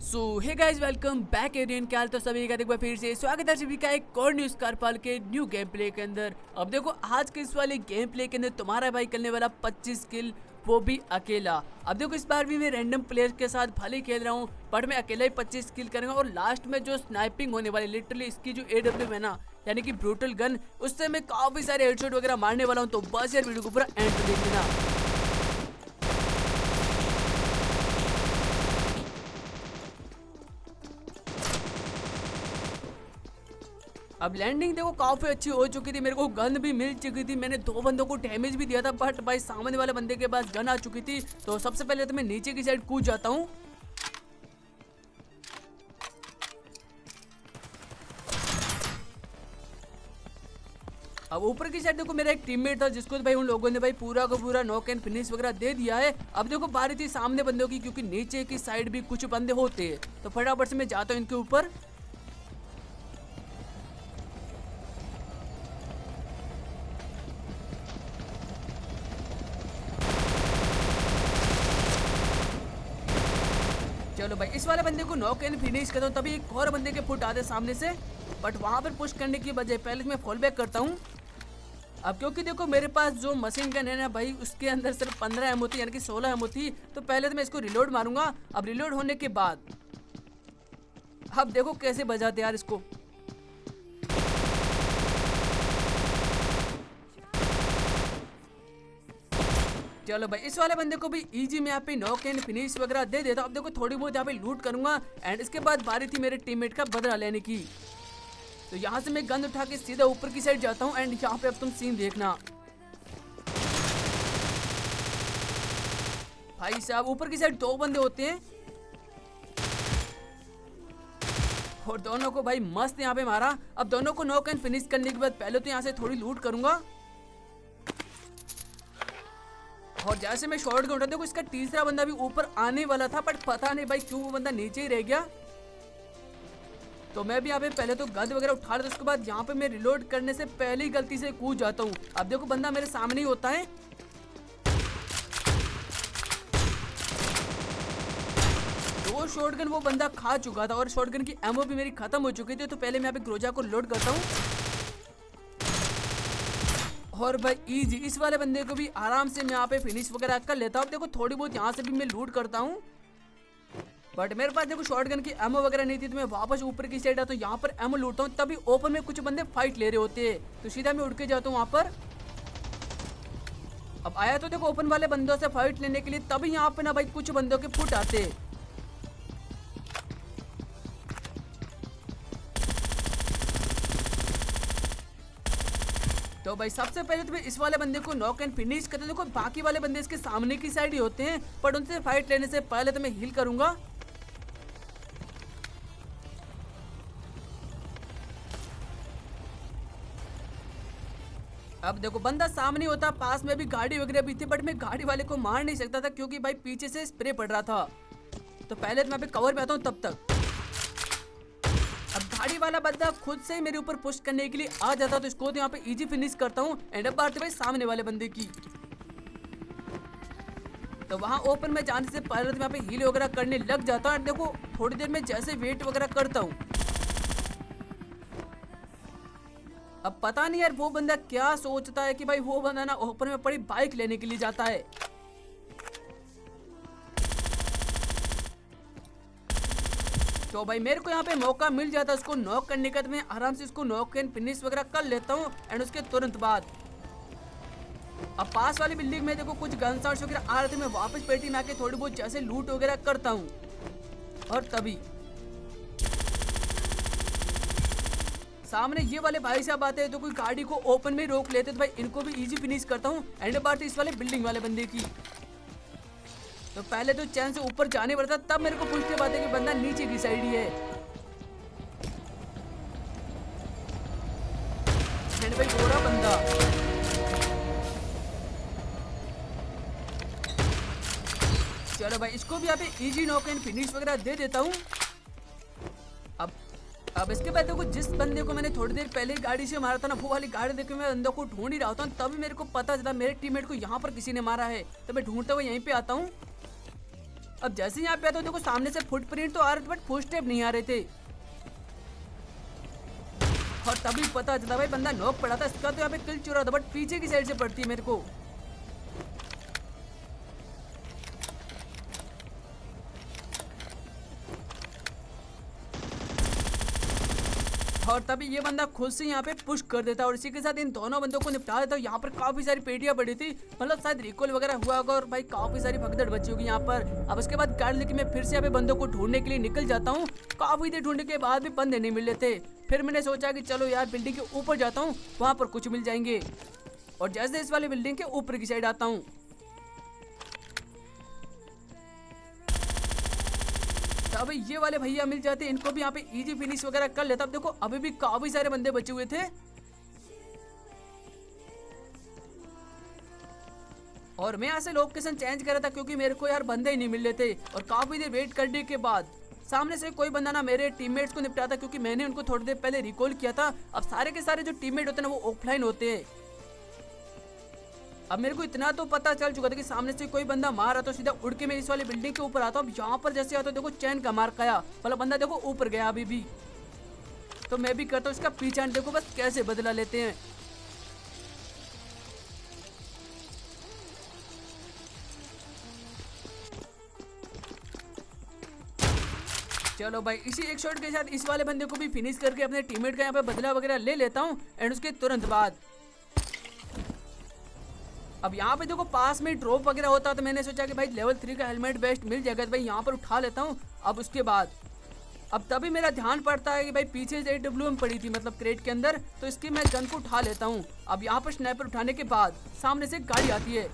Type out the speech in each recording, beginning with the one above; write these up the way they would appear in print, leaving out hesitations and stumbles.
सो hey guys, welcome back Aryan. क्या हाल तो सभी का, एक बार फिर से स्वागत है सभी का एक और न्यू स्कारपाल के न्यू गेम प्ले के अंदर। अब देखो, आज के इस वाले गेम प्ले के अंदर तुम्हारा भाई करने वाला 25 किल, वो भी अकेला। अब देखो, इस बार भी मैं रैंडम प्लेयर के साथ भले खेल रहा हूँ, बट मैं अकेला ही 25 किल करूंगा। और लास्ट में जो स्नाइपिंग होने वाली, लिटरली इसकी जो AW है ना, यानी कि ब्रूटल गन, उससे मैं काफी सारे हेडशॉट वगैरह मारने वाला हूँ। तो बस यार, वीडियो को पूरा एंड तक देख लेना। अब लैंडिंग देखो काफी अच्छी हो चुकी थी, मेरे को गन भी मिल चुकी थी, मैंने 2 बंदों को डैमेज भी दिया था, बट भाई सामने वाले बंदे के पास गन आ चुकी थी। तो सबसे पहले तो मैं नीचे की साइड कूद जाता हूँ। अब ऊपर की साइड देखो, मेरा एक टीममेट था जिसको भाई उन लोगों ने भाई पूरा का पूरा नॉक एंड फिनिश वगैरह दे दिया है। अब देखो, बारी थी सामने बंदों की, क्योंकि नीचे की साइड भी कुछ बंदे होते हैं। तो फटाफट से मैं जाता हूँ इनके ऊपर। चलो भाई, इस वाले बंदे को नॉक एंड फिनिश करता हूँ, तभी एक और बंदे के फुट आते सामने से। बट वहां पर पुश करने की बजाय पहले मैं फॉल बैक करता हूँ। अब क्योंकि देखो, मेरे पास जो मशीन गन है ना भाई, उसके अंदर सिर्फ 15 एमओ थी, यानी कि 16 एमओ थी। तो पहले तो मैं इसको रिलोड मारूंगा। अब रिलोड होने के बाद अब देखो कैसे बजाते यार इसको। चलो भाई, इस वाले बंदे को भी इजी में यहाँ पे नॉक एंड फिनिश वगैरह दे देता हूँ। अब देखो, थोड़ी बहुत यहाँ पे लूट करूंगा, एंड इसके बाद बारी थी मेरे टीममेट का बदला लेने की। तो यहाँ से मैं गन उठा के सीधा ऊपर की साइड जाता हूँ, एंड यहाँ पे अब तुम सीन देखना। भाई साहब, ऊपर की साइड 2 बंदे होते हैं, और दोनों को भाई मस्त यहाँ पे मारा। अब दोनों को नॉक एंड फिनिश करने के बाद पहले तो यहाँ से थोड़ी लूट करूंगा, और जैसे मैं शॉट गन उठा, देखो इसका तीसरा बंदा भी ऊपर आने वाला था, बट पता नहीं भाई क्यों वो बंदा नीचे ही रह गया। तो मैं भी यहाँ पे पहले तो गन वगैरह उठा लेता, उसके बाद यहाँ पे मैं रिलोड करने से पहले ही गलती से कूद जाता हूँ। अब देखो, बंदा मेरे सामने ही होता है। दो शॉटगन वो बंदा खा चुका था, और शॉटगन की एमओ भी मेरी खत्म हो चुकी थी। तो पहले मैं यहाँ पे ग्रोजा को लोड करता हूँ, और भाई इजी इस वाले बंदे को भी आराम से मैं यहाँ पे फिनिश वगैरह कर लेता हूँ। देखो, थोड़ी बहुत यहाँ से भी मैं लूट करता हूँ, बट मेरे पास देखो शॉटगन की एमो वगैरह नहीं थी। तो मैं वापस ऊपर की साइड आता हूँ, यहाँ पर एमो लूटता हूँ, तभी ओपन में कुछ बंदे फाइट ले रहे होते हैं। तो सीधा मैं उड़ के जाता हूँ वहाँ पर। अब आया तो देखो ओपन वाले बंदों से फाइट लेने के लिए, तभी यहाँ पे ना भाई कुछ बंदों के फुट आते। तो भाई सबसे पहले तो मैं इस वाले बंदे को नॉक एंड फिनिश करते। देखो, बाकी वाले बंदे इसके सामने की साइड ही होते हैं, पर उनसे फाइट लेने से पहले तो मैं हील करूंगा। अब देखो, बंदा सामने होता, पास में भी गाड़ी वगैरह भी थी, बट मैं गाड़ी वाले को मार नहीं सकता था, क्योंकि भाई पीछे से स्प्रे पड़ रहा था। तो पहले तो मैं पे कवर में आता हूँ तब तक। अब गाड़ी वाला बंदा खुद से ही मेरे ऊपर पुश करने के लिए आ जाता, तो इसको तो यहाँ पे इजी फिनिश करता हूँ। एंड अब बात है भाई सामने वाले बंदे की। तो वहां ओपन में जाने से पहले तो यहाँ पे हील वगैरह करने लग जाता हूँ। देखो, थोड़ी देर में जैसे वेट वगैरह करता हूँ, अब पता नहीं यार वो बंदा क्या सोचता है कि भाई वो बंदा ना ओपन में पड़ी बाइक लेने के लिए जाता है। तो भाई मेरे को यहाँ पे मौका मिल जाता है उसको नॉक करने का, तो मैं आराम से उसको नॉक एंड फिनिश वगैरह कर लेता हूँ। एंड उसके तुरंत बाद अब पास वाली बिल्डिंग में देखो कुछ गन शॉट्स वगैरह आ रहे थे, मैं वापस पेटी में आके थोड़ी बहुत जैसे लूट वगैरह करता हूँ। और तभी सामने ये वाले भाई साहब आते हैं, तो कोई गाड़ी को ओपन में रोक लेते, तो भाई इनको भी इजी फिनिश करता हूँ। एंड बात इस वाले बिल्डिंग वाले बंदे की। तो पहले तो चैन से ऊपर जाने पड़ता, तब मेरे को पूछते बात है कि बंदा नीचे की साइड ही है। एंड भाई गोरा बंदा, चलो भाई इसको भी यहाँ पे इजी नॉक एंड फिनिश वगैरह दे देता हूँ। अब इसके बाद देखो, जिस बंदे को मैंने थोड़ी देर पहले गाड़ी से मारा था ना, वो वाली गाड़ी देख के मैं बंदों को ढूंढ ही रहा था, तभी मेरे को पता चला मेरे टीममेट को यहाँ पर किसी ने मारा है। तो मैं ढूंढते हुए यहीं पे आता हूँ। अब जैसे यहाँ पे आता देखो सामने से फुटप्रिंट तो आ रहे थे बट फुटस्टेप नहीं आ रहे थे और तभी पता चला भाई बंदा नॉक पड़ा था। इसका तो यहाँ पे किल चुरा था बट पीछे की साइड से पड़ती है मेरे को। और तभी ये बंदा खुद से यहाँ पे पुश कर देता है और इसी के साथ इन दोनों बंदों को निपटा देता है। यहाँ पर काफी सारी पेटियां पड़ी थी, मतलब शायद रिकॉल वगैरह हुआ होगा और भाई काफी सारी भगदड़ बची होगी यहाँ पर। अब उसके बाद गाड़ी लेके मैं फिर से यहाँ पे बंदों को ढूंढने के लिए निकल जाता हूँ। काफी देर ढूंढने के बाद भी बंदे नहीं मिल रहे थे। फिर मैंने सोचा कि चलो यार बिल्डिंग के ऊपर जाता हूँ, वहाँ पर कुछ मिल जाएंगे। और जैसे इस वाले बिल्डिंग के ऊपर की साइड आता हूँ अब ये वाले भैया मिल जाते, इनको भी यहाँ पे इजी फिनिश वगैरह कर लेता। अब देखो अभी भी काफी सारे बंदे बचे हुए थे और मैं यहाँ से लोकेशन चेंज कर रहा था क्योंकि मेरे को यार बंदे ही नहीं मिल रहे थे। और काफी देर वेट करने के बाद सामने से कोई बंदा ना मेरे टीममेट्स को निपटाता क्योंकि मैंने उनको थोड़ी देर पहले रिकॉल किया था। अब सारे के सारे जो टीममेट होते हैं ना वो ऑफलाइन होते हैं। अब मेरे को इतना तो पता चल चुका था कि सामने से कोई बंदा मार रहा तो सीधा उड़ के मैं इस वाली बिल्डिंग के ऊपर आता हूँ। यहाँ पर जैसे आता देखो चैन का मार खाया, मतलब बंदा देखो ऊपर गया अभी भी। तो मैं भी करता हूँ इसका पीछा, देखो बस कैसे बदला लेते हैं। चलो भाई इसी एक शॉट के साथ इस वाले बंदे को भी फिनिश करके अपने टीममेट का यहाँ पे बदला वगैरह ले लेता हूँ। एंड उसके तुरंत बाद अब यहाँ पे देखो पास में ड्रॉप वगैरह होता तो मैंने सोचा कि भाई लेवल 3 का हेलमेट बेस्ट मिल जाएगा तो भाई यहाँ पर उठा लेता हूँ। अब उसके बाद अब तभी मेरा ध्यान पड़ता है कि भाई पीछे से AWM पड़ी थी मतलब क्रेट के अंदर, तो इसकी मैं गन को उठा लेता हूँ। अब यहाँ पर स्नाइपर उठाने के बाद सामने से गाड़ी आती है।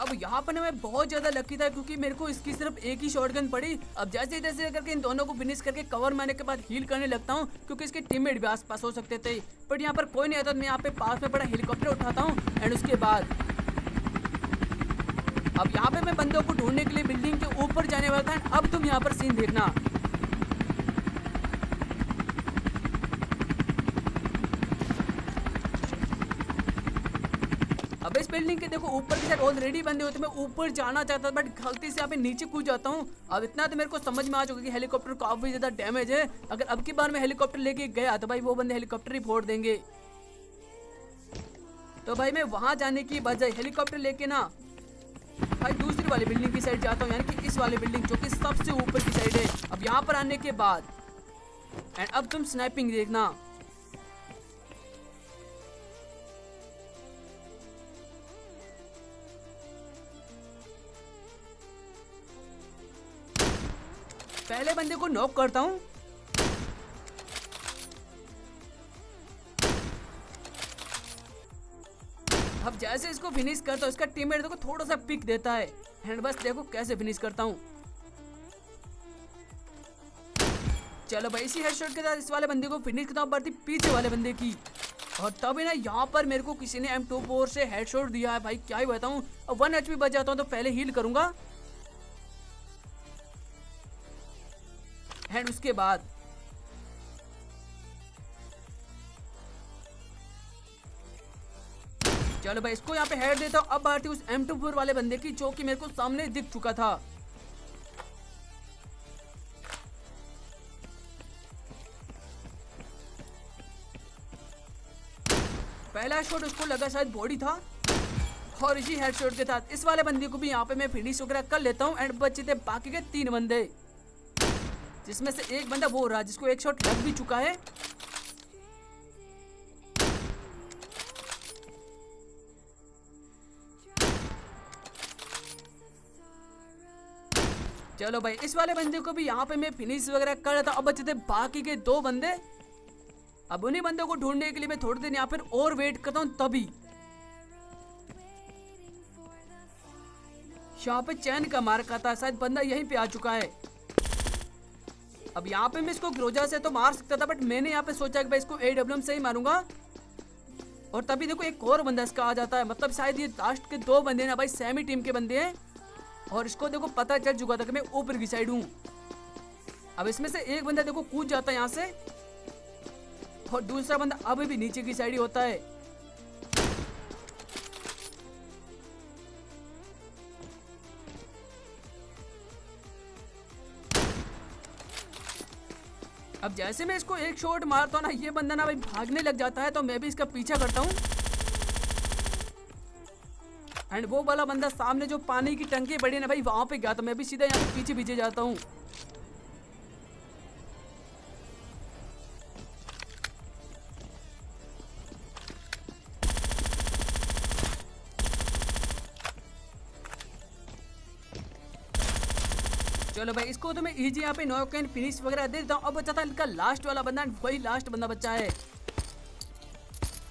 अब यहाँ पर मैं बहुत ज्यादा लकी था क्योंकि मेरे को इसकी सिर्फ एक ही शॉटगन पड़ी। अब जैसे जैसे करके इन दोनों को फिनिश करके कवर मारने के बाद हील करने लगता हूँ क्योंकि इसके टीममेट भी आसपास हो सकते थे। बट यहाँ पर कोई नहीं आता, मैं यहाँ पे पास में पड़ा हेलीकॉप्टर उठाता हूँ। एंड उसके बाद अब यहाँ पे मैं बंदों को ढूंढने के लिए बिल्डिंग के ऊपर जाने वाला था। अब तुम यहाँ पर सीन देखना। अब इस बिल्डिंग के देखो ऊपर की साइड ऑलरेडी बंदे होते, मैं ऊपर जाना चाहता था बट गलती से यहाँ पे नीचे कूद जाता हूँ। अब इतना तो मेरे को समझ में आ चुका कि हेलीकॉप्टर काफी ज्यादा डैमेज है। अगर अब की बार मैं हेलीकॉप्टर लेके गया तो भाई वो बंदे हेलीकॉप्टर ही फोड़ देंगे। तो भाई मैं वहां जाने की बजाय हेलीकॉप्टर लेके ना भाई दूसरी वाली बिल्डिंग की साइड जाता हूँ, यानी कि इस वाली बिल्डिंग जो कि सबसे ऊपर की साइड है। अब यहाँ पर आने के बाद एंड अब तुम स्नाइपिंग देखना। पहले बंदे को नॉक करता हूं। अब जैसे इसको फिनिश करता हूं इसका टीममेट देखो थोड़ा सा पिक देता है। एंड बस देखो कैसे फिनिश करता हूं। चलो भाई इसी हेडशॉट के साथ इस वाले बंदे को फिनिश करता हूं, बढ़ती पीछे वाले बंदे की। और तभी ना यहाँ पर मेरे को किसी ने M24 से हेडशॉट दिया है। भाई क्या ही बताऊं। अब 1 HP बच जाता हूं तो पहले हील करूंगा। एंड उसके बाद चलो भाई इसको यहाँ पे हेड देता हूँ। अब बात उस M24 वाले बंदे की जो कि मेरे को सामने दिख चुका था। पहला शॉट उसको लगा शायद बॉडी था और इसी हेडशॉट के साथ इस वाले बंदे को भी यहाँ पे मैं फिनिश वगैरह कर लेता हूँ। एंड बचे थे बाकी के 3 बंदे, जिसमें से एक बंदा वो रहा जिसको एक शॉट लग भी चुका है। चलो भाई इस वाले बंदे को भी यहाँ पे मैं फिनिश वगैरह कर रहा था। अब बचे थे बाकी के 2 बंदे। अब उन्हीं बंदों को ढूंढने के लिए मैं थोड़ी देर यहाँ पर और वेट करता हूँ। तभी यहाँ पे चैन का मार्क आता है, शायद बंदा यहीं पे आ चुका है। अब यहाँ पे मैं इसको ग्रोजा से तो मार सकता था बट मैंने यहाँ पे सोचा कि भाई इसको AWM से ही मारूंगा। और तभी देखो एक और बंदा इसका आ जाता है, मतलब शायद ये लास्ट के 2 बंदे ना भाई सेमी टीम के बंदे हैं। और इसको देखो पता चल चुका था कि मैं ऊपर की साइड हूँ। अब इसमें से एक बंदा देखो कूद जाता है यहाँ से और दूसरा बंदा अभी भी नीचे की साइड ही होता है। अब जैसे मैं इसको एक शॉट मारता हूँ ना, ये बंदा ना भाई भागने लग जाता है, तो मैं भी इसका पीछा करता हूँ। एंड वो वाला बंदा सामने जो पानी की टंकी बड़ी है ना भाई, वहां पे गया, तो मैं भी सीधा यहाँ पे पीछे पीछे जाता हूँ। चलो भाई, इसको तो मैं इजी यहाँ पे नॉक एंड फिनिश वगैरह दे देता हूँ। अब बचा था इनका लास्ट वाला बंदा, वही लास्ट बंदा बचा है।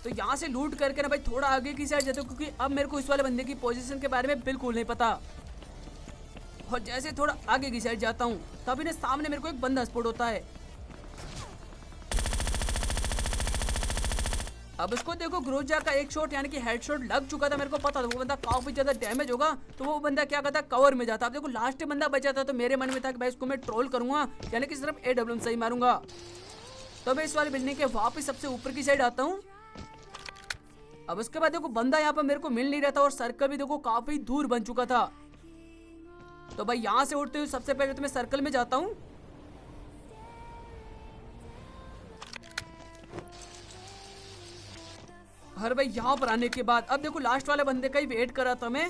तो यहाँ से लूट करके ना भाई थोड़ा आगे की साइड जाता हूँ, क्योंकि अब मेरे को इस वाले बंदे की पोजीशन के बारे में बिल्कुल नहीं पता। और जैसे थोड़ा आगे की साइड जाता हूँ, तभी ना सामने मेरे को एक बंदा स्पॉट होता है। अब इसको देखो, ग्रोजा का एक शॉट यानी कि हेडशॉट लग चुका था। मेरे को पता था वो बंदा काफी ज्यादा डैमेज होगा, तो वो बंदा क्या करता, कवर में जाता। अब देखो लास्ट बंदा बचा था, तो मेरे मन में था कि भाई इसको मैं ट्रोल करूंगा, यानी कि सिर्फ AWM सही मारूंगा। तो मैं इस वाले बिल्डिंग के वापस सबसे ऊपर की साइड आता हूँ। अब उसके बाद देखो बंदा यहाँ पर मेरे को मिल नहीं रहा था और सर्कल भी देखो काफी दूर बन चुका था। तो भाई यहाँ से उठते हुए सबसे पहले तो मैं सर्कल में जाता हूँ। और भाई यहाँ पर आने के बाद अब देखो लास्ट वाले बंदे का ही वेट कर रहा था मैं,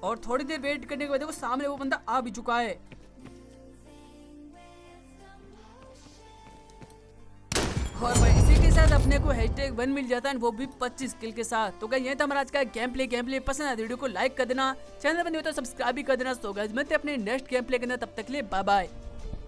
और थोड़ी देर वेट करने के बाद देखो सामने वो बंदा आ भी चुका है। और भाई इसी के साथ अपने को #1 मिल जाता है, वो भी 25 किल के साथ। तो गाइस ये था हमारा आज का गेम प्ले पसंद आया वीडियो को लाइक कर देना, चैनल पर नहीं हो तो सब्सक्राइब भी कर देना। तो गाइस मिलते हैं अपने नेक्स्ट गेम प्ले के अंदर, तब तक के लिए बाय बाय।